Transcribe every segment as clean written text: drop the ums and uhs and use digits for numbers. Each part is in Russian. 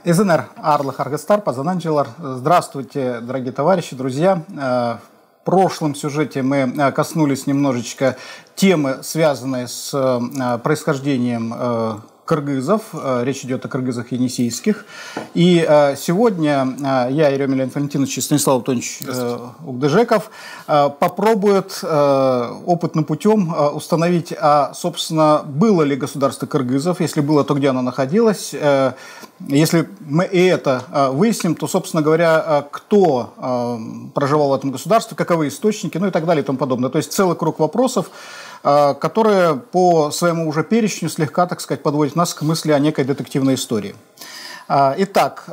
ИЗНР Арлых Аргастар, Пазананджелар. Здравствуйте, дорогие товарищи, друзья. В прошлом сюжете мы коснулись немножечко темы, связанной с происхождением кыргызов. Речь идет о кыргызах енисейских. И сегодня я, Еремин Леонид Валентинович и Станислав Антонович Угдыжеков попробуют опытным путем установить, собственно, было ли государство кыргызов, если было, то где оно находилось. Если мы и это выясним, то, собственно говоря, кто проживал в этом государстве, каковы источники, ну и так далее и тому подобное. То есть целый круг вопросов, которые по своему уже перечню слегка, так сказать, подводят нас к мысли о некой детективной истории. Итак,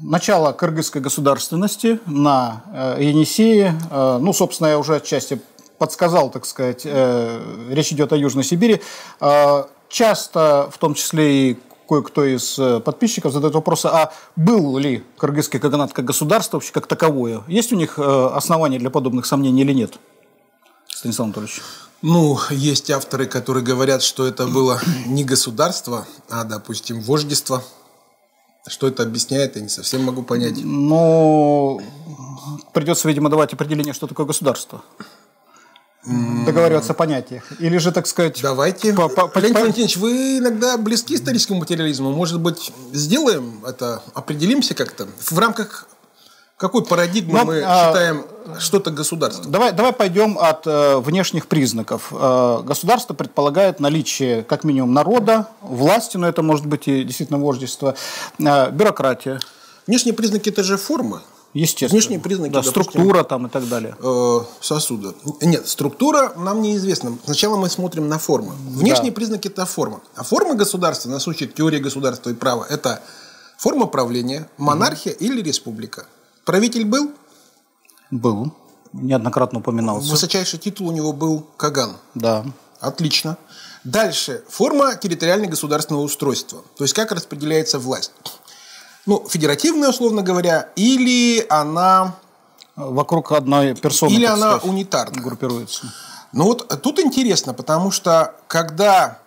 начало кыргызской государственности на Енисее, ну, собственно, я уже отчасти подсказал, так сказать, речь идет о Южной Сибири. Часто, в том числе и кое-кто из подписчиков задает вопросы, а был ли кыргызский каганат как государство вообще как таковое? Есть у них основания для подобных сомнений или нет? Станислав Анатольевич. Ну, есть авторы, которые говорят, что это было не государство, а, допустим, вождество. Что это объясняет, я не совсем могу понять. Но придется, видимо, давать определение, что такое государство. Договариваться о понятиях. Или же, так сказать... Давайте. Леонид Валентинович, вы иногда близки историческому материализму. Может быть, сделаем это, определимся как-то? В рамках какой парадигмы мы считаем что-то государство? Давай пойдем от внешних признаков. Государство предполагает наличие, как минимум, народа, власти, но это может быть и действительно вождество, бюрократия. Внешние признаки – это же формы. Естественно. Внешние признаки, да, допустим, структура там и так далее. Сосуда. Нет, структура нам неизвестна. Сначала мы смотрим на формы. Внешние признаки – это форма. А форма государства, на случай теории государства и права, это форма правления, монархия или республика. Правитель был? Был. Неоднократно упоминался. Высочайший титул у него был Каган. Да. Отлично. Дальше. Форма территориально-государственного устройства. То есть, как распределяется власть. Ну, федеративная, условно говоря, или она... Вокруг одной персоны. Или она унитарная. Группируется. Ну, вот тут интересно, потому что, когда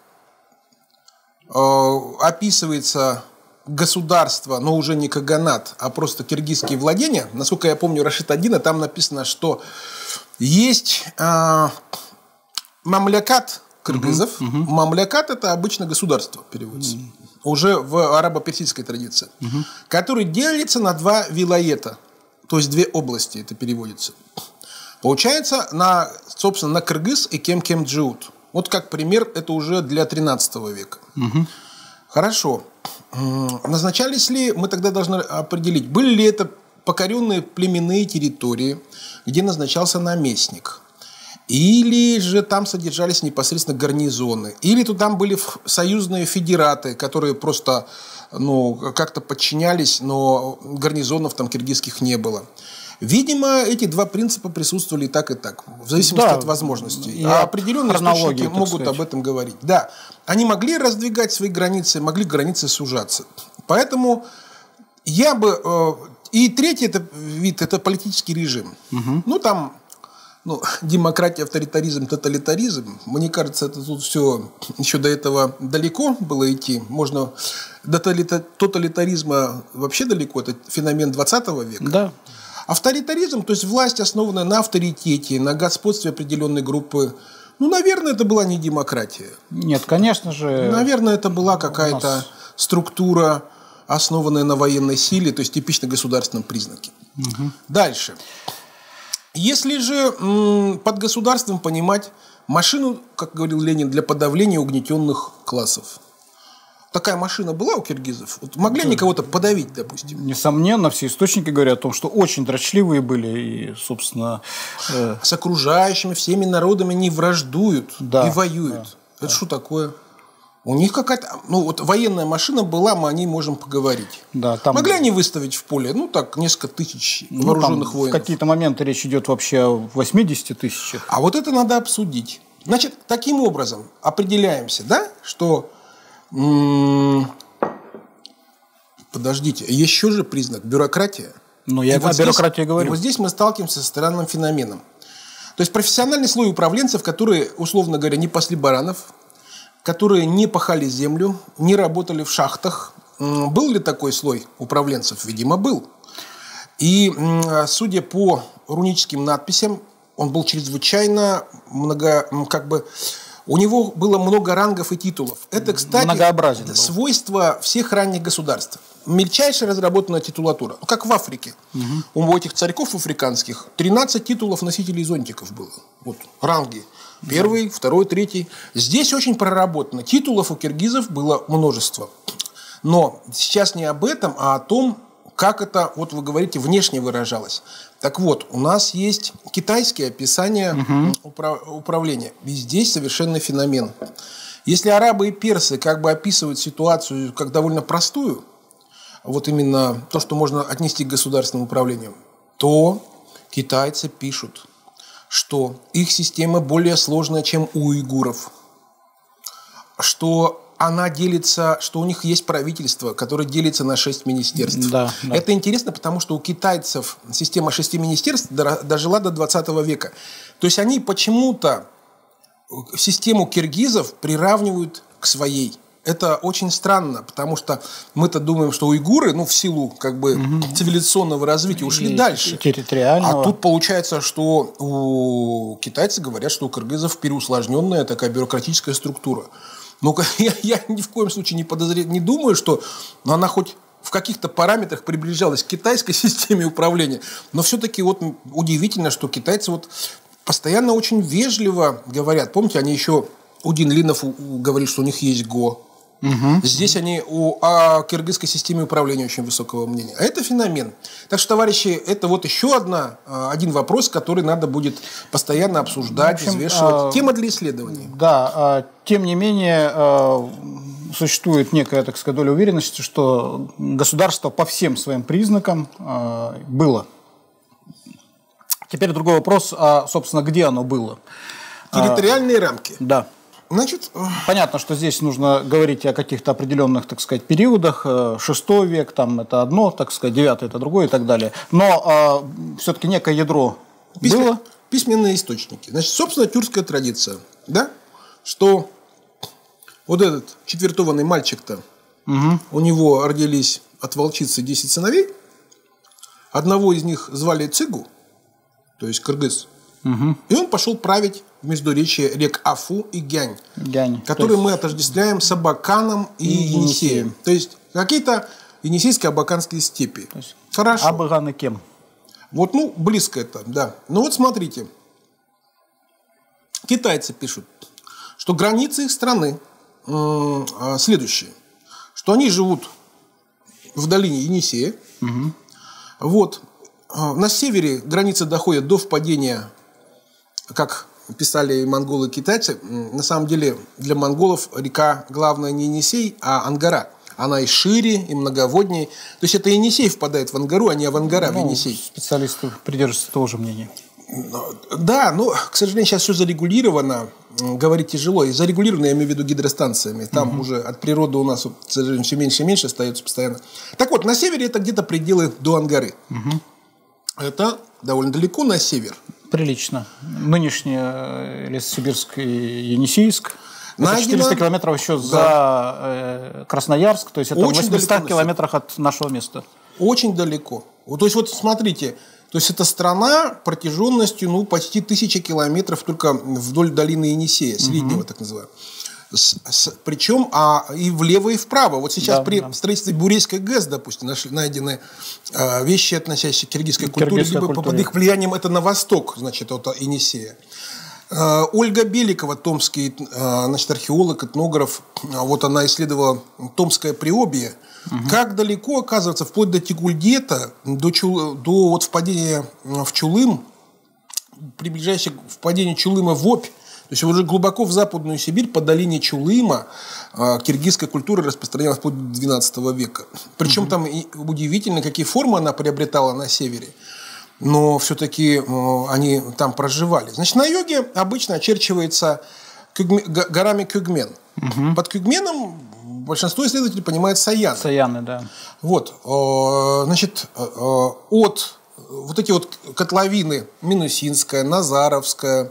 описывается... государство, но уже не каганат, а просто киргизские владения. Насколько я помню, Рашид-1, там написано, что есть мамлякат кыргызов. Мамлякат – это обычно государство, переводится. Уже в арабо-персидской традиции. Который делится на два вилаета. То есть две области, это переводится. Получается, собственно, на кыргыз и кем-кем-джиут. Вот как пример, это уже для 13 века. Хорошо. Назначались ли, мы тогда должны определить, были ли это покоренные племенные территории, где назначался наместник, или же там содержались непосредственно гарнизоны, или там были союзные федераты, которые просто как-то подчинялись, но гарнизонов там киргизских не было. Видимо, эти два принципа присутствовали и так, в зависимости от возможностей. А определенные источники могут об этом говорить. Да, они могли раздвигать свои границы, могли границы сужаться. Поэтому я бы... И третий вид – это политический режим. Демократия, авторитаризм, тоталитаризм. Мне кажется, это тут все еще до этого далеко было идти. Можно до тоталитаризма вообще далеко. Это феномен 20 века. Да. Авторитаризм, то есть власть, основанная на авторитете, на господстве определенной группы. Наверное, это была не демократия. Нет, конечно же. Наверное, это была какая-то структура, основанная на военной силе, то есть типично государственном признаке. Дальше. Если же под государством понимать машину, как говорил Ленин, для подавления угнетенных классов. Такая машина была у киргизов? Вот могли они кого-то подавить, допустим? Несомненно, все источники говорят о том, что очень дрочливые были и, собственно... С окружающими всеми народами не враждуют и воюют. Это что такое? У них какая-то... военная машина была, мы о ней можем поговорить. Да, там... Могли они выставить в поле, несколько тысяч вооруженных воинов? В какие-то моменты речь идет вообще о 80 тысячах. А вот это надо обсудить. Значит, таким образом определяемся, да, что... Подождите, еще же признак бюрократия. Я о бюрократии говорю. И вот здесь мы сталкиваемся со странным феноменом. То есть профессиональный слой управленцев, которые, условно говоря, не пасли баранов, которые не пахали землю, не работали в шахтах. Был ли такой слой управленцев? Видимо, был. И, судя по руническим надписям, он был чрезвычайно у него было много рангов и титулов. Это, кстати, свойство всех ранних государств. Мельчайшая разработанная титулатура. Как в Африке. У этих царьков африканских 13 титулов носителей зонтиков было. Вот ранги. Первый, второй, третий. Здесь очень проработано. Титулов у киргизов было множество. Но сейчас не об этом, а о том, как это, вот вы говорите, внешне выражалось. Так вот, у нас есть китайские описания управления. И здесь совершенный феномен. Если арабы и персы как бы описывают ситуацию как довольно простую, вот именно то, что можно отнести к государственному управлению, то китайцы пишут, что их система более сложная, чем у уйгуров, что она делится, что у них есть правительство, которое делится на 6 министерств. Да. Это интересно, потому что у китайцев система 6 министерств дожила до 20 века. То есть они почему-то систему киргизов приравнивают к своей. Это очень странно, потому что мы-то думаем, что уйгуры, в силу цивилизационного развития ушли дальше. Территориального. А тут получается, что у китайцев говорят, что у кыргызов переусложненная такая бюрократическая структура. Я ни в коем случае не думаю, что она хоть в каких-то параметрах приближалась к китайской системе управления. Но все-таки удивительно, что китайцы постоянно очень вежливо говорят. Помните, они еще Удин Линов говорит, что у них есть ГО. Здесь они о киргизской системе управления очень высокого мнения. А это феномен. Так что, товарищи, это еще один вопрос, который надо будет постоянно обсуждать, взвешивать. Тема для исследований. Да, тем не менее, существует некая, так сказать, доля уверенности, что государство по всем своим признакам было. Теперь другой вопрос, собственно, где оно было? Территориальные рамки. Да. Значит, понятно, что здесь нужно говорить о каких-то определенных, так сказать, периодах. 6 век, там это одно, так сказать, 9 это другое и так далее. Но все-таки некое ядро было. Письменные источники. Значит, собственно, тюркская традиция, да? Что вот этот четвертованный мальчик-то, у него родились от волчицы 10 сыновей. Одного из них звали Цигу, то есть кыргыз. И он пошел править в междуречье рек Афу и Гянь, которые мы отождествляем с Абаканом и Енисеем. То есть какие-то енисейско-абаканские степи. Хорошо. Абаган и кем? Близко это, да. Смотрите. Китайцы пишут, что границы их страны следующие. Что они живут в долине Енисея. На севере границы доходят до впадения, как писали монголы и китайцы, на самом деле для монголов река главная не Енисей, а Ангара. Она и шире, и многоводнее. То есть это Енисей впадает в Ангару, а не Авангара в Енисей. Специалисты придерживаются того же мнения. Да, но, к сожалению, сейчас все зарегулировано. Говорить тяжело. И зарегулировано, я имею в виду, гидростанциями. Там уже от природы у нас, к сожалению, все меньше и меньше остается постоянно. Так вот, на севере это где-то пределы до Ангары. Это довольно далеко на север. Прилично. Нынешний Лесосибирск и Енисейск. Это 400 километров еще за Красноярск. То есть это очень в 800 километрах от нашего места. Очень далеко. То есть смотрите. То есть это страна протяженностью почти 1000 километров только вдоль долины Енисея, среднего так называемого. Причем и влево, и вправо. Сейчас при строительстве Бурейской ГЭС, допустим, найдены вещи, относящиеся к киргизской культуре, либо под их влиянием это на восток, значит, от Енисея. Ольга Беликова, томский археолог, этнограф, она исследовала Томское Приобье. Как далеко, оказывается, вплоть до Тигульдета, до впадения в Чулым, приближаясь к впадению Чулыма в Обь, то есть уже глубоко в Западную Сибирь, по долине Чулыма, киргизская культура распространялась вплоть до XII века. Причем там удивительно, какие формы она приобретала на севере. Но все-таки они там проживали. Значит, на юге обычно очерчивается горами Кюгмен. Под Кюгменом большинство исследователей понимает Саяны. Саяны, да. Значит, от эти котловины Минусинская, Назаровская,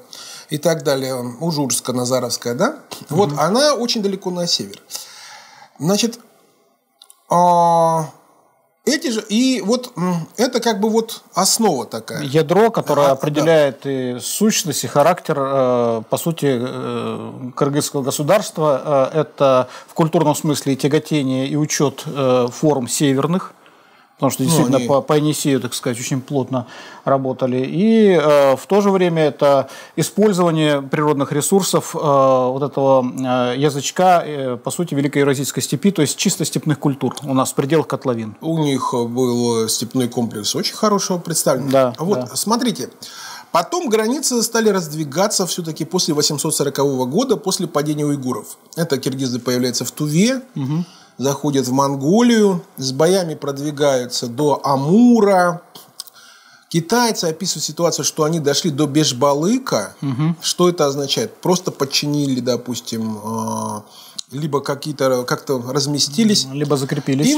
и так далее, Ужурская, Назаровская, да? Вот она очень далеко на север. Значит, эти же, и вот это как бы вот основа такая. Ядро, которое определяет и сущность, и характер, по сути, кыргызского государства. Это в культурном смысле и тяготение, и учет форм северных. Потому что действительно по Енисею, так сказать, очень плотно работали. И в то же время это использование природных ресурсов вот этого язычка, по сути, Великой Евразийской степи, то есть чисто степных культур у нас в пределах котловин. У них был степной комплекс очень хорошего представления. Да, вот, смотрите. Потом границы стали раздвигаться все-таки после 840 года, после падения уйгуров. Это киргизы появляются в Туве. Заходят в Монголию, с боями продвигаются до Амура. Китайцы описывают ситуацию, что они дошли до Бешбалыка. Что это означает? Просто подчинили, допустим, либо как-то разместились. Либо закрепились.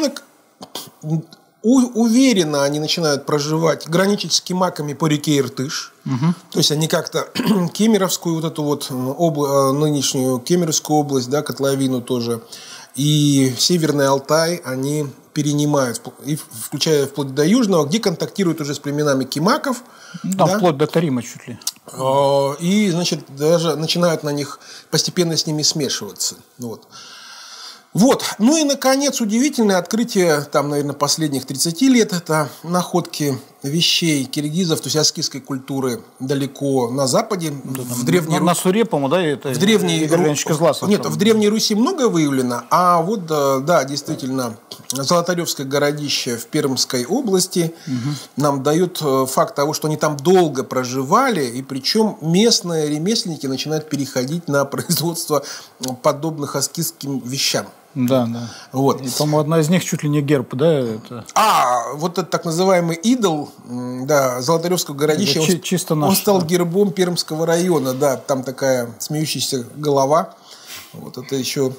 И уверенно они начинают проживать, граничить с кимаками по реке Иртыш. То есть они как-то Кемеровскую, вот эту вот нынешнюю Кемеровскую область, да, котловину тоже, и Северный Алтай они перенимают, включая вплоть до Южного, где контактируют уже с племенами кимаков. Да, да? Вплоть до Тарима чуть ли. И, значит, даже начинают на них постепенно с ними смешиваться. Вот. Ну и, наконец, удивительное открытие, там, наверное, последних 30 лет, это находки вещей киргизов, то есть аскизской культуры далеко на западе, в Древней Руси. На Суре, по-моему, да? Это в Древней Нет, в Древней Руси много выявлено, а вот, да, действительно, Золотаревское городище в Пермской области нам дает факт того, что они там долго проживали, и причем местные ремесленники начинают переходить на производство подобных аскизским вещам. Да, да. Вот. И, по-моему, одна из них чуть ли не герб, да? Это... вот этот так называемый идол, да, Золотаревского городища, он стал гербом Пермского района, да, там такая смеющаяся голова, вот это еще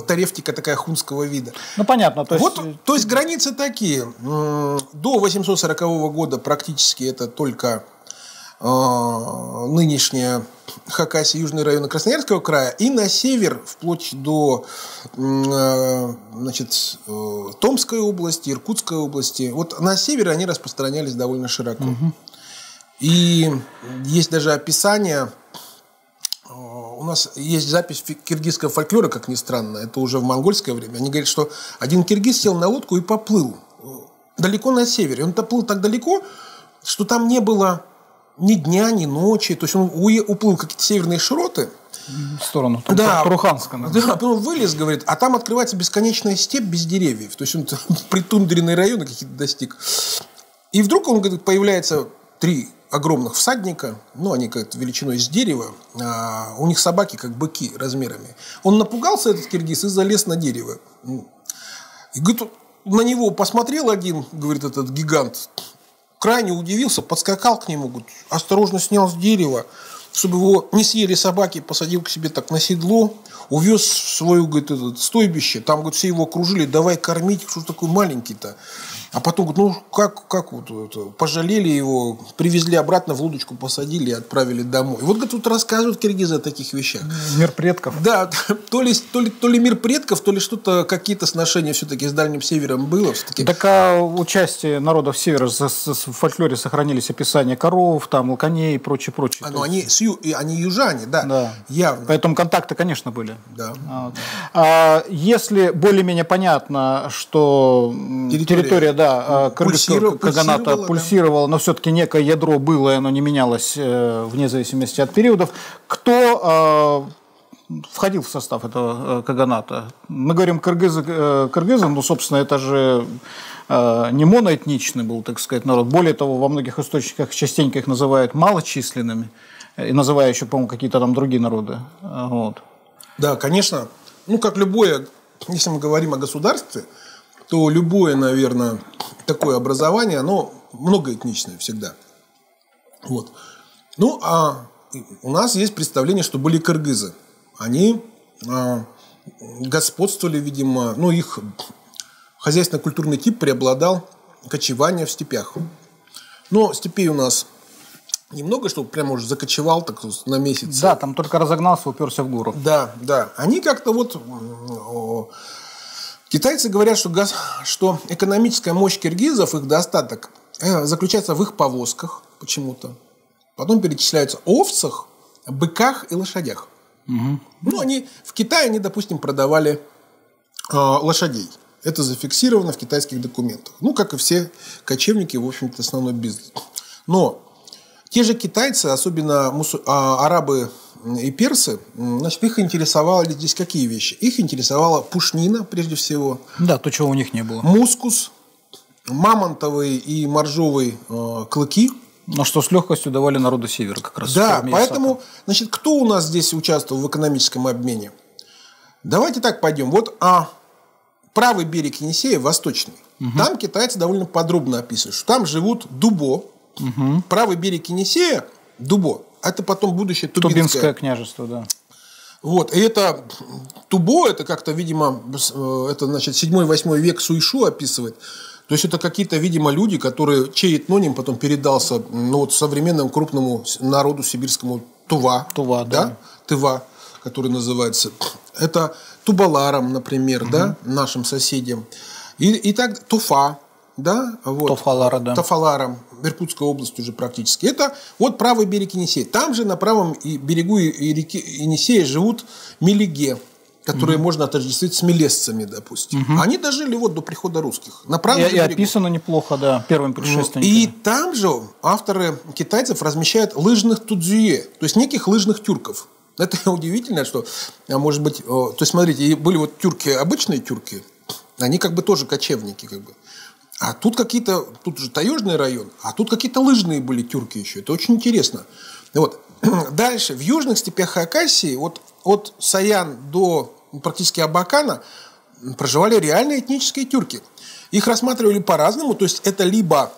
тарефтика такая хунского вида. Ну, понятно. То есть границы такие. До 840 года практически это только нынешняя Хакасия, южные районы Красноярского края, и на север, вплоть до значит, Томской области, Иркутской области. Вот на севере они распространялись довольно широко. И есть даже описание, у нас есть запись киргизского фольклора, как ни странно, это уже в монгольское время. Они говорят, что один киргиз сел на лодку и поплыл далеко на севере. Он поплыл так далеко, что там не было ни дня, ни ночи. То есть он уплыл какие-то северные широты. В сторону Туруханска. Да, потом вылез, говорит, а там открывается бесконечная степь без деревьев. То есть он притундренные районы какие-то достиг. И вдруг он, говорит, появляется 3 огромных всадника, ну, они как-то величиной с дерева, у них собаки как быки размерами. Он напугался, этот киргиз, и залез на дерево. И, говорит, на него посмотрел один, говорит, этот гигант, крайне удивился, подскакал к нему, говорит, осторожно снял с дерева, чтобы его не съели собаки, посадил к себе так на седло, увез в свое, говорит, стойбище, там, говорит, все его окружили, давай кормить, что такой маленький-то. А потом, говорит, ну как вот это, пожалели его, привезли обратно, в лодочку посадили и отправили домой. И вот, говорит, тут рассказывают киргизы о таких вещах. Мир предков. Да, то ли мир предков, то ли что-то, какие-то сношения все-таки с Дальним Севером было. Так участие народов Севера в фольклоре сохранились описания коров, там, коней и прочее. Ну, они южане, да, явно. Поэтому контакты, конечно, были. Да. Если более-менее понятно, что территория кыргызского каганата пульсировала, но все-таки некое ядро было, и оно не менялось вне зависимости от периодов. Кто входил в состав этого каганата? Мы говорим кыргызы, ну, собственно, это же не моноэтничный был, так сказать, народ. Более того, во многих источниках частенько их называют малочисленными, и называя еще, по-моему, какие-то там другие народы. Вот. Да, конечно. Ну, как любое, если мы говорим о государстве, то любое, наверное, такое образование, оно многоэтничное всегда. Вот. Ну, а у нас есть представление, что были кыргызы. Они господствовали, видимо, ну, их хозяйственно-культурный тип преобладал кочевание в степях. Но степей у нас немного, чтобы прямо уже закочевал так на месяц. Да, там только разогнался, уперся в гору. Да, да. Они как-то вот... Китайцы говорят, что экономическая мощь киргизов, их достаток, заключается в их повозках почему-то. Потом перечисляются овцах, быках и лошадях. Угу. Ну, они в Китае, они, допустим, продавали лошадей. Это зафиксировано в китайских документах. Ну, как и все кочевники, в общем-то, основной бизнес. Но те же китайцы, особенно арабы и персы, значит, их интересовали здесь какие вещи? Их интересовала пушнина, прежде всего. Да, то, чего у них не было. Мускус, мамонтовые и моржовые клыки. Но что с легкостью давали народу севера как раз. Да, поэтому, значит, кто у нас здесь участвовал в экономическом обмене? Давайте так пойдем. Вот правый берег Енисея, восточный. Угу. Там китайцы довольно подробно описывают, что там живут Дубо. Угу. Правый берег Енисея, Дубо. Это потом будущее Тубинское княжество, да. Вот, и это Тубо, это как-то, видимо, это, значит, 7-8 век Суйшу описывает. То есть это какие-то, видимо, люди, чей этноним потом передался современному крупному народу сибирскому Тува. Тува, да. Тыва, который называется. Это Тубаларам, например, да, нашим соседям. И так Туфа, да, вот. Тофалара, да. Тофаларам, Иркутская область уже практически. Это вот правый берег Енисея. Там же на правом берегу реки Енисея живут мелиге, которые можно отождествить с мелесцами, допустим. Они дожили вот до прихода русских. На правом и описано неплохо, да, первым путешественником. И там же авторы китайцев размещают лыжных тудзюе, то есть неких лыжных тюрков. Это удивительно, что, может быть, то есть, смотрите, были вот тюрки, обычные тюрки, они как бы тоже кочевники, как бы. А тут какие-то, тут же таежный район, а тут какие-то лыжные были тюрки еще. Это очень интересно. Вот. Дальше, в южных степях Хакасии, вот от Саян до практически Абакана проживали реальные этнические тюрки. Их рассматривали по-разному, то есть это либо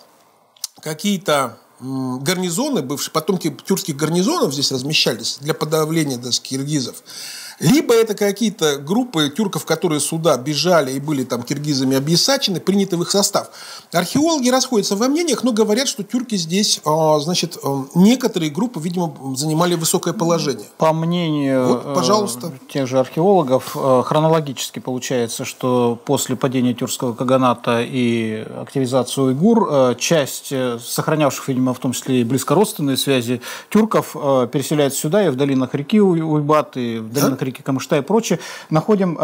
какие-то гарнизоны, бывшие потомки тюркских гарнизонов здесь размещались для подавления даже киргизов, либо это какие-то группы тюрков, которые сюда бежали и были там киргизами объясачены, приняты в их состав. Археологи расходятся во мнениях, но говорят, что тюрки здесь, значит, некоторые группы, видимо, занимали высокое положение. По мнению вот, пожалуйста. Тех же археологов, хронологически получается, что после падения тюркского каганата и активизации уйгур, часть сохранявших, видимо, в том числе и близкородственные связи тюрков переселяется сюда и в долинах реки Уйбат, и в долинах реки Камышта и прочее, находим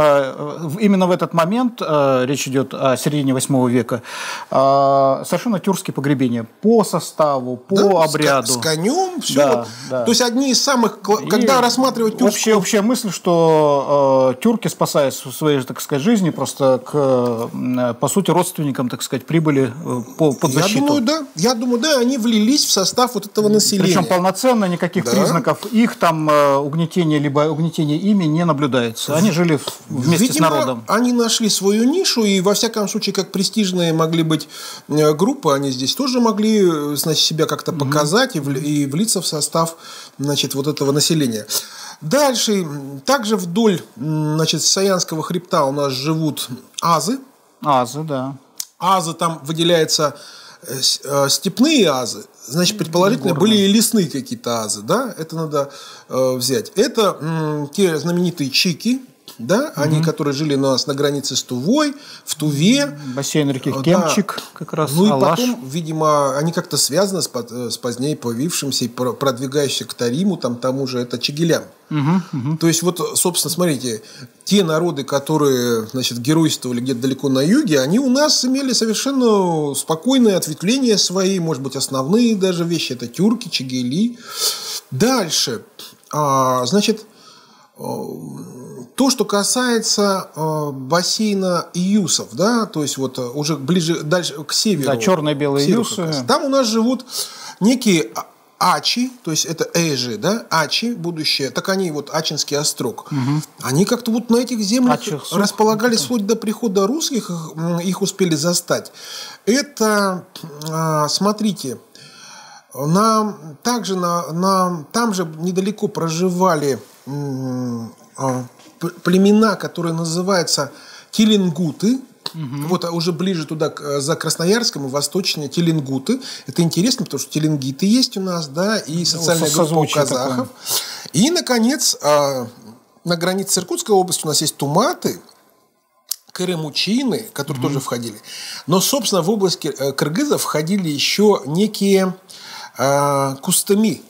именно в этот момент, речь идет о середине 8 века, совершенно тюркские погребения по составу, по обряду. С конем, все. Да, вот. да. То есть одни из самых, когда рассматривать тюркскую... Общая мысль, что тюрки, спасаясь своей, так сказать, жизни, просто по сути, родственникам, так сказать, прибыли под защиту. Я думаю, да, они влились в состав вот этого населения. Причем полноценно, никаких признаков их там угнетения, либо угнетения ими не наблюдается. Они жили вместе, видимо, с народом. Они нашли свою нишу, и во всяком случае, как престижные могли быть группы, они здесь тоже могли, значит, себя как-то показать и влиться в состав, значит, вот этого населения. Дальше, также вдоль, значит, Саянского хребта у нас живут азы. Азы, да. Азы, там выделяются степные азы. Значит, предположительно, были и лесные какие-то азы, да, это надо взять. Это те знаменитые чики, да, они, которые жили у нас на границе с Тувой, в Туве. Бассейн реки Кемчик, да. Как раз, ну и Алаш. потом, видимо, они как-то связаны с позднее появившимся и продвигающимся к Тариму, тому же, это Чигилям. То есть, вот, собственно, смотрите, те народы, которые, значит, геройствовали где-то далеко на юге, они у нас имели совершенно спокойное ответвление свои, может быть, основные даже вещи, это тюрки, чигили. Дальше, значит, то, что касается бассейна июсов, да, то есть вот уже ближе, дальше к северу. Да, черные белые июсы. Там у нас живут некие ачи, то есть это эжи, да, ачи, будущее, так они вот Ачинский острог. Они как-то вот на этих землях располагались вплоть до прихода русских, их успели застать. Это, смотрите, там же недалеко проживали племена, которые называются килингуты. Вот уже ближе туда, за Красноярском и восточнее Теленгуты. Это интересно, потому что теленгиты есть у нас, да, и социальная группа у казахов. Такое. И, наконец, на границе с Иркутской областью у нас есть туматы, кырымучины, которые тоже входили. Но, собственно, в область кыргызов входили еще некие кустами.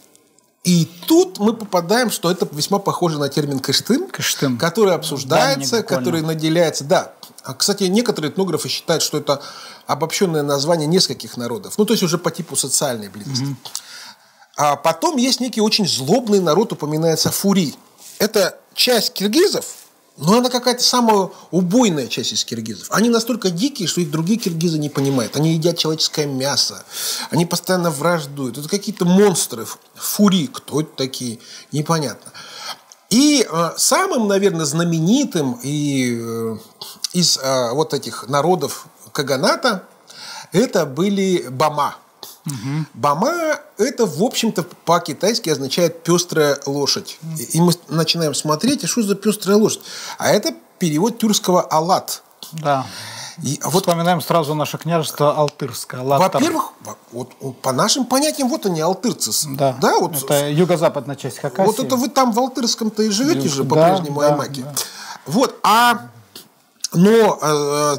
И тут мы попадаем, что это весьма похоже на термин кыштым, который обсуждается, который наделяется. Да. Кстати, некоторые этнографы считают, что это обобщенное название нескольких народов. Ну, то есть уже по типу социальной близости. А потом есть некий очень злобный народ, упоминается фури. Это часть киргизов, но она какая-то самая убойная часть из киргизов. Они настолько дикие, что их другие киргизы не понимают. Они едят человеческое мясо. Они постоянно враждуют. Это какие-то монстры. Фури. Кто это такие? Непонятно. И самым, наверное, знаменитым из вот этих народов Каганата это были бама. Бама – это, в общем-то, по-китайски означает «пестрая лошадь». И мы начинаем смотреть, что за пестрая лошадь? А это перевод тюркского «алат». Да. И вспоминаем сразу наше княжество Алтырское. Во-первых, вот, по нашим понятиям, вот они, алтырцы. Да, вот, это юго-западная часть Хакасии. Вот это вы там в Алтырском-то и живете же по-прежнему, Аймаке. Да. Вот, но,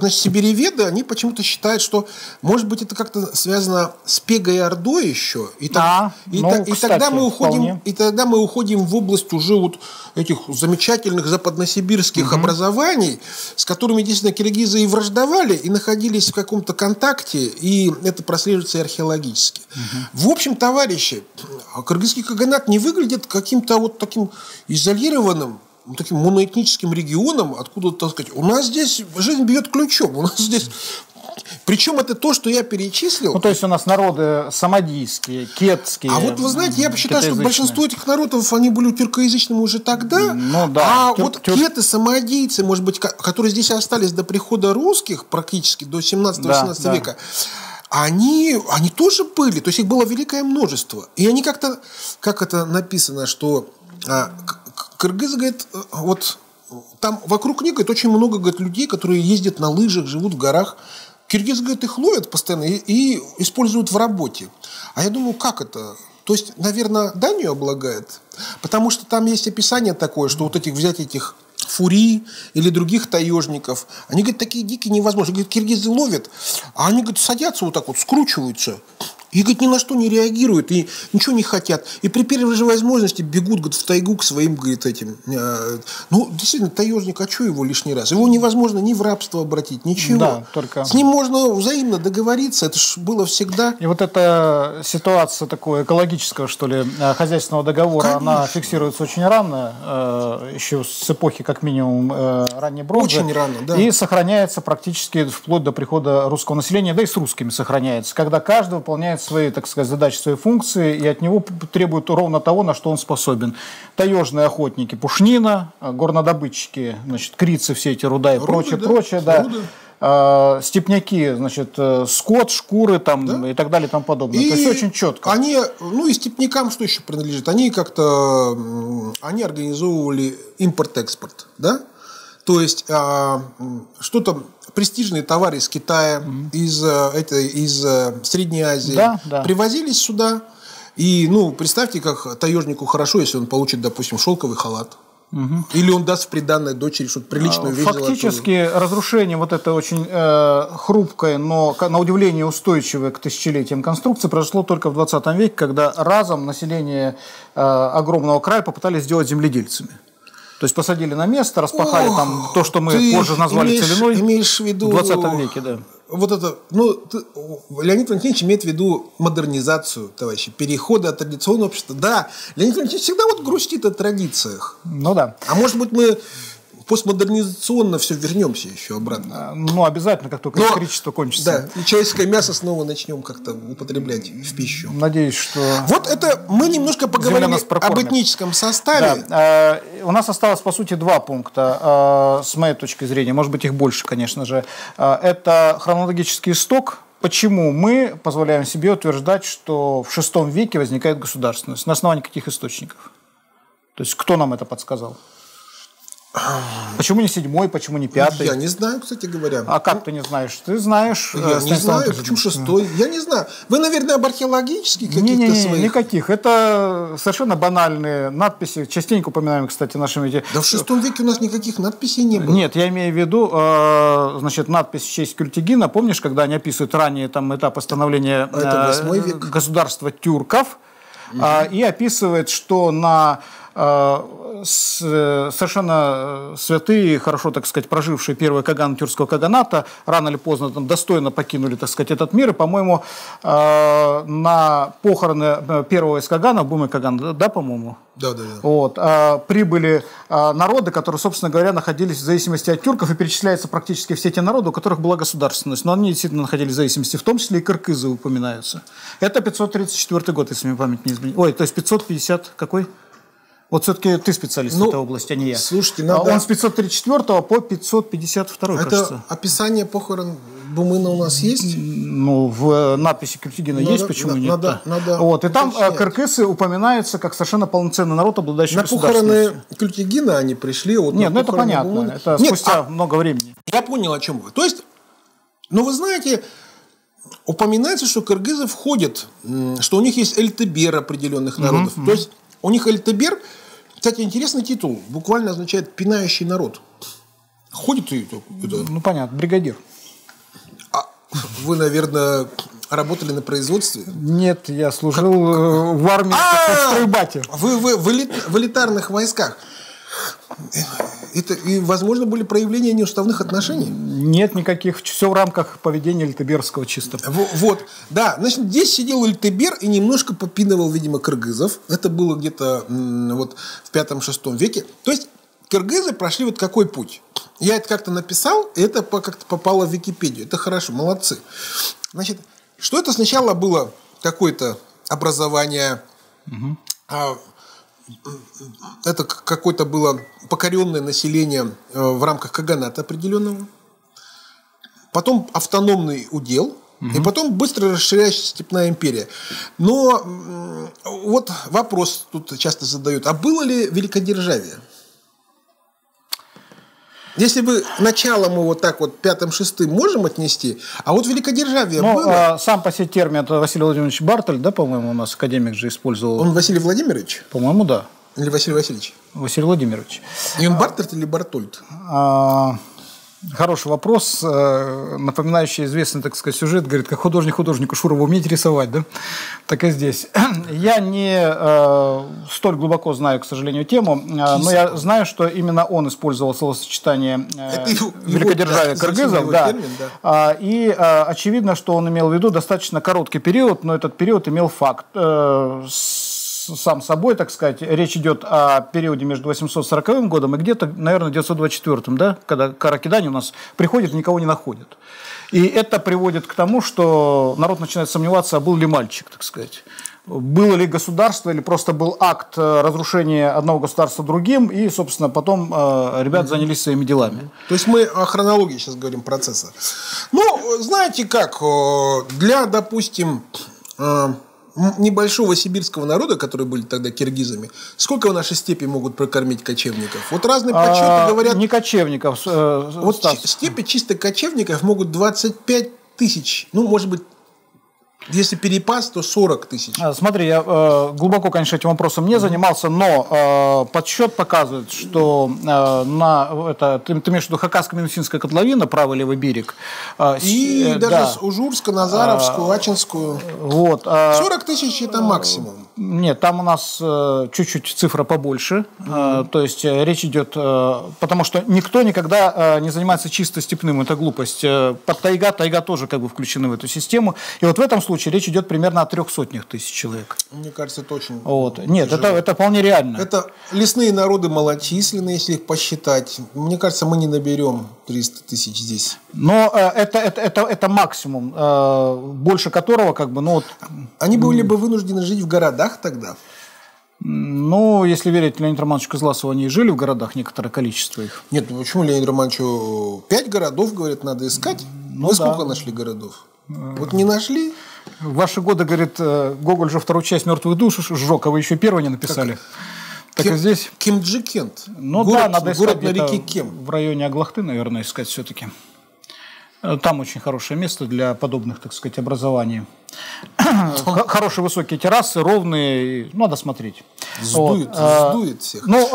значит, сибиреведы, они почему-то считают, что, может быть, это как-то связано с Пегой и Ордой еще. И тогда мы уходим в область уже вот этих замечательных западносибирских образований, с которыми, действительно, киргизы и враждовали, и находились в каком-то контакте, и это прослеживается и археологически. В общем, товарищи, кыргызский каганат не выглядит каким-то вот таким изолированным, таким моноэтническим регионом, откуда, так сказать, у нас здесь жизнь бьет ключом, у нас здесь... Причем это то, что я перечислил. Ну, то есть у нас народы самодийские, кетские. А вот вы знаете, я считаю, что большинство этих народов, они были тюркоязычными уже тогда. Ну, да. Вот кеты, самодийцы, может быть, которые здесь остались до прихода русских, практически до 17-18 века, они тоже были. То есть их было великое множество. И они как-то, как это написано, что... Кыргызы, говорит, вот там вокруг них, говорит, очень много, говорит, людей, которые ездят на лыжах, живут в горах. Киргизы, говорит, их ловят постоянно и используют в работе. А я думаю, как это? То есть, наверное, Данию облагает? Потому что там есть описание такое, что вот взять этих фури или других таежников, они, говорят, такие дикие невозможно. Говорит, киргизы ловят, а они, говорит, садятся вот так вот, скручиваются. И, говорит, ни на что не реагируют, и ничего не хотят. И при первой же возможности бегут, говорит, в тайгу к своим, говорит, этим. Ну, действительно, таежник, а что его лишний раз? Его невозможно ни в рабство обратить, ничего. Да, только... С ним можно взаимно договориться, это же было всегда. И вот эта ситуация такого экологического, что ли, хозяйственного договора, конечно, она фиксируется очень рано, еще с эпохи, как минимум, ранней бронзы. Очень рано, да. И сохраняется практически вплоть до прихода русского населения, да и с русскими сохраняется, когда каждый выполняет свои, так сказать, задачи, свои функции, и от него требуют ровно того, на что он способен. Таежные охотники, пушнина, горнодобытчики, значит, крицы, все эти руда и прочее, да. Степняки, значит, скот, шкуры там, да, и так далее и тому подобное. То есть очень четко. Они, ну и степнякам что еще принадлежит? Они как-то организовывали импорт-экспорт, да? То есть что-то престижные товары из Китая, из Средней Азии привозились сюда. И, ну, представьте, как таежнику хорошо, если он получит, допустим, шелковый халат. Или он даст в приданное дочери что-то приличную вещь. Фактически разрушение вот этой очень хрупкой, но, на удивление, устойчивой к тысячелетиям конструкции произошло только в 20 веке, когда разом население огромного края попытались сделать земледельцами. То есть посадили на место, распахали там то, что мы позже назвали целиной. Имеешь в виду в 20 веке, да. Вот это, ну, Леонид Валентинович имеет в виду модернизацию, товарищи, перехода от традиционного общества. Да, Леонид Валентинович всегда вот грустит о традициях. Ну да. А может быть, мы постмодернизационно все вернемся еще обратно. Ну, обязательно, как только электричество кончится. Да, и человеческое мясо снова начнем как-то употреблять в пищу. Надеюсь, что... Вот это мы немножко поговорили об этническом составе. Да. У нас осталось, по сути, два пункта, с моей точки зрения. Может быть, их больше, конечно же. Это хронологический исток. Почему мы позволяем себе утверждать, что в VI веке возникает государственность? На основании каких источников? То есть, кто нам это подсказал? Почему не 7-й, почему не 5-й? Я не знаю, кстати говоря. А как ты не знаешь? Ты знаешь. Я не знаю, почему 6-й. Я не знаю. Вы, наверное, об археологических каких-то своих... Никаких. Это совершенно банальные надписи. Частенько упоминаем, кстати, нашими... Да в 6 веке у нас никаких надписей не было. Нет, я имею в виду, значит, надпись в честь Культигина. Помнишь, когда они описывают ранее там, этапы становления государства тюрков, и описывает, что на... совершенно святые, хорошо, так сказать, прожившие первые каганы тюркского каганата, рано или поздно там, достойно покинули, так сказать, этот мир. И, по-моему, на похороны первого из каганов, Бумы Каган, да, по-моему? Да. Вот, прибыли народы, которые, собственно говоря, находились в зависимости от тюрков, и перечисляются практически все те народы, у которых была государственность. Но они действительно находились в зависимости, в том числе и кыргызы упоминаются. Это 534 год, если мне память не изменит. Ой, то есть 550 какой? Вот все-таки ты специалист в этой области, а не я. Слушайте, надо... Он с 534 по 552, кажется. Это описание похорон Бумына у нас есть? Ну, в надписи Культигина есть, почему нет? Надо вот, и там кыргызы упоминаются как совершенно полноценный народ, обладающий государственностью. На похороны Культигина они пришли. Вот нет, ну это понятно. Бумына. Это спустя много времени. Я понял, о чем вы. То есть, ну вы знаете... Упоминается, что кыргызы входят, что у них есть эльтебер определенных народов. То есть у них эльтебер, кстати, интересный титул, буквально означает «пинающий народ». Ходит и это... Ну, понятно, бригадир. А вы, наверное, работали на производстве? Нет, я служил в армии в стройбате. Вы в элитарных войсках. Это, и, возможно, были проявления неуставных отношений? Нет никаких. Все в рамках поведения эльтеберского чисто. Вот, да. Значит, здесь сидел эльтебер и немножко попинывал, видимо, кыргызов. Это было где-то вот в 5-6 веке. То есть, кыргызы прошли вот какой путь? Я это как-то написал, и это как-то попало в Википедию. Это хорошо, молодцы. Значит, что это сначала было какое-то образование... Это какое-то было покоренное население в рамках каганата определенного. Потом автономный удел. И потом быстро расширяющаяся степная империя. Но вот вопрос тут часто задают. А было ли великодержавие? Если бы начало мы вот так вот 5-6 можем отнести, а вот великодержавие было... Сам по себе термин это Василий Владимирович Бартоль, да, по-моему, у нас академик же использовал. Он Василий Владимирович? По-моему, да. Или Василий Васильевич? Василий Владимирович. И он Бартольд или Бартольд? Хороший вопрос, напоминающий известный, так сказать, сюжет, говорит, как художник художнику Шурова уметь рисовать, да? Так и здесь. Я не столь глубоко знаю, к сожалению, тему, но я знаю, что именно он использовал словосочетание великодержавия кыргызов, да. Термин, да. И очевидно, что он имел в виду достаточно короткий период, но этот период имел факт. Сам собой, так сказать, речь идет о периоде между 840 годом и где-то, наверное, 924, да, когда каракидане у нас приходят и никого не находят. И это приводит к тому, что народ начинает сомневаться, а был ли мальчик, так сказать. Было ли государство или просто был акт разрушения одного государства другим, и, собственно, потом ребят занялись своими делами. То есть мы о хронологии сейчас говорим процесса. Ну, знаете как, для, допустим... небольшого сибирского народа, которые были тогда киргизами, сколько в нашей степи могут прокормить кочевников? Вот разные подсчеты говорят... Не кочевников. Вот степи чисто кочевников могут 25 тысяч, ну, может быть, если перепас, то 40 тысяч. Смотри, я глубоко, конечно, этим вопросом не занимался, но подсчет показывает, что ты имеешь в виду Хакаско-Минусинская котловина, правый левый берег. И даже Ужурскую, Назаровскую, Ачинскую. Вот, 40 тысяч это максимум. Нет, там у нас чуть-чуть цифра побольше. То есть речь идет, потому что никто никогда не занимается чисто степным, это глупость. Тайга тоже как бы включены в эту систему. И вот в этом случае речь идет примерно о 300 тысяч человек. Мне кажется, это очень... Вот. Нет, это вполне реально. Это лесные народы малочисленные, если их посчитать. Мне кажется, мы не наберем 300 тысяч здесь. Но это максимум, больше которого как бы... Ну, вот... Они были бы вынуждены жить в городах тогда? Ну, если верить Леониду Романовичу Козласову, они и жили в городах, некоторое количество их. Нет, ну почему Леониду Романовичу 5 городов, говорит, надо искать? Ну, вы сколько нашли городов? Вот не нашли? В ваши годы, говорит, Гоголь же вторую часть «Мертвых душ» сжег, а вы еще первую не написали. Так и здесь... Кемджикент. Ну город, да, надо искать город на реке Кем. в районе Аглахты, наверное, искать все-таки. Там очень хорошее место для подобных, так сказать, образований. Хорошие высокие террасы, ровные, надо смотреть. Сдует всех. Ну,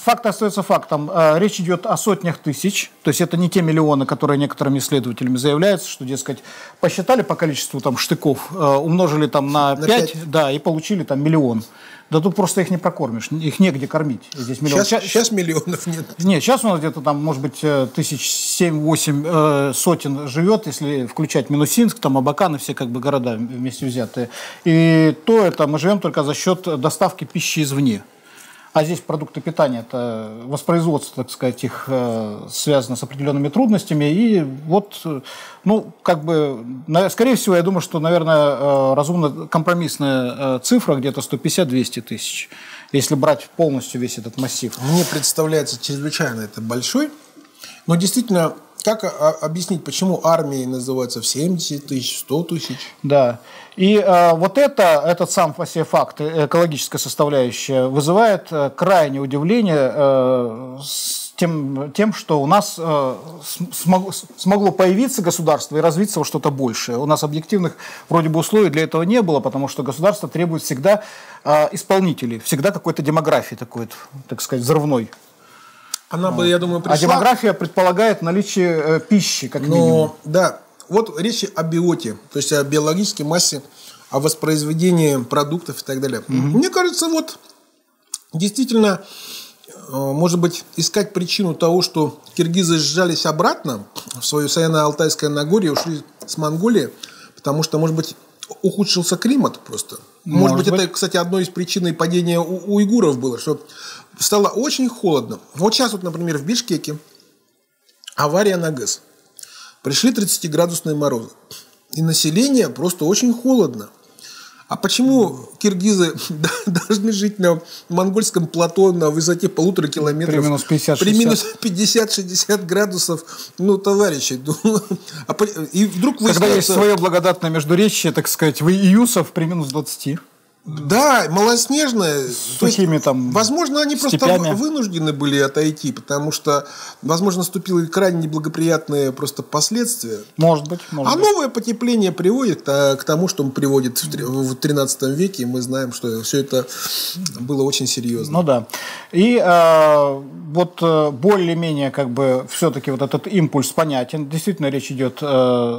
факт остается фактом. Речь идет о сотнях тысяч, то есть это не те миллионы, которые некоторыми исследователями заявляются, что, дескать, посчитали по количеству там штыков, умножили там на 5, да, и получили там миллион. Да тут просто их не прокормишь, их негде кормить. Здесь миллион. Сейчас миллионов нет. Нет, сейчас у нас где-то там, может быть, 7-8 сотен живет, если включать Минусинск, там Абакан и все как бы города вместе взятые. И то это мы живем только за счет доставки пищи извне. А здесь продукты питания, это воспроизводство, так сказать, их связано с определенными трудностями. И вот, ну, как бы, скорее всего, я думаю, что, наверное, разумно компромиссная цифра где-то 150-200 тысяч, если брать полностью весь этот массив. Мне представляется чрезвычайно это большой. Но действительно, как объяснить, почему армии называются в 70 тысяч, 100 тысяч? Да. И вот этот сам по себе факт, экологическая составляющая, вызывает крайнее удивление тем, что у нас смогло появиться государство и развиться во что-то большее. У нас объективных вроде бы условий для этого не было, потому что государство требует всегда исполнителей, всегда какой-то демографии такой, так сказать, взрывной. Она бы, я думаю, пришла... А демография предполагает наличие пищи, как минимум. Да, вот речь о биоте, то есть о биологической массе, о воспроизведении продуктов и так далее. Мне кажется, вот действительно, может быть, искать причину того, что киргизы сжались обратно в свое Саяно-Алтайское Нагорье, ушли с Монголии, потому что, может быть, ухудшился климат просто. Может быть, это, кстати, одной из причин падения уйгуров было, что стало очень холодно. Вот сейчас, вот, например, в Бишкеке авария на ГЭС. Пришли 30-градусные морозы. И население просто очень холодно. А почему киргизы должны жить на монгольском плато на высоте 1,5 километров? При минус 50-60. При минус 50-60 градусов. Ну, товарищи. И вдруг Когда есть свое благодатное междуречье, так сказать, в июсов при минус 20. Да, малоснежная. Сухими там возможно, они степями. Просто вынуждены были отойти, потому что, возможно, наступили крайне неблагоприятные просто последствия. Может быть. Новое потепление приводит к тому, что приводит в 13 веке. И мы знаем, что все это было очень серьезно. Ну да. И вот более-менее как бы все-таки вот этот импульс понятен. Действительно, речь идет,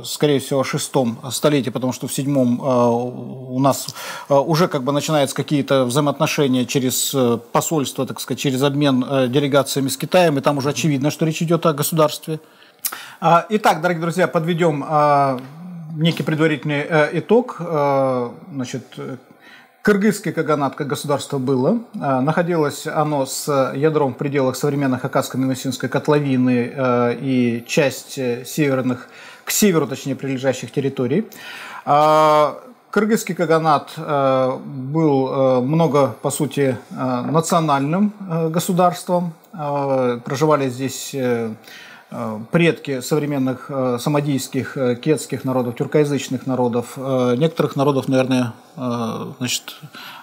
скорее всего, о 6-м столетии, потому что в 7-м у нас уже как бы начинаются какие-то взаимоотношения через посольство, так сказать, через обмен делегациями с Китаем, и там уже очевидно, что речь идет о государстве. Итак, дорогие друзья, подведем некий предварительный итог. Значит, Кыргызский каганат как государство было. Находилось оно с ядром в пределах современной Хакаско-Минусинской котловины и часть к северу, точнее, прилежащих территорий. Кыргызский каганат был много, по сути, национальным государством. Проживали здесь предки современных самодийских, кетских народов, тюркоязычных народов, некоторых народов, наверное, значит,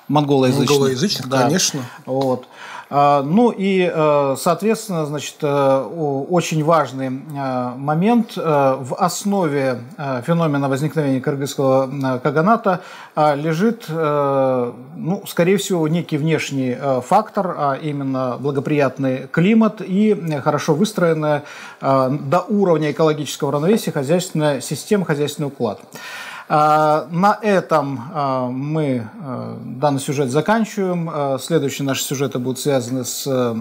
монголоязычных. Монголоязычных, да, конечно. Вот. Ну и, соответственно, значит, очень важный момент в основе феномена возникновения кыргызского каганата лежит, ну, скорее всего, некий внешний фактор, а именно благоприятный климат и хорошо выстроенная до уровня экологического равновесия хозяйственная система, хозяйственный уклад. На этом мы данный сюжет заканчиваем. Следующие наши сюжеты будут связаны с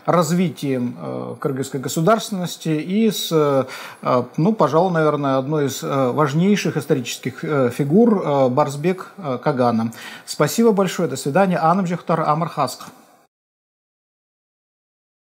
развитием кыргызской государственности и с, ну, пожалуй, наверное, одной из важнейших исторических фигур Барсбек Кагана. Спасибо большое. До свидания. Анам Жехтар Амар Хаск.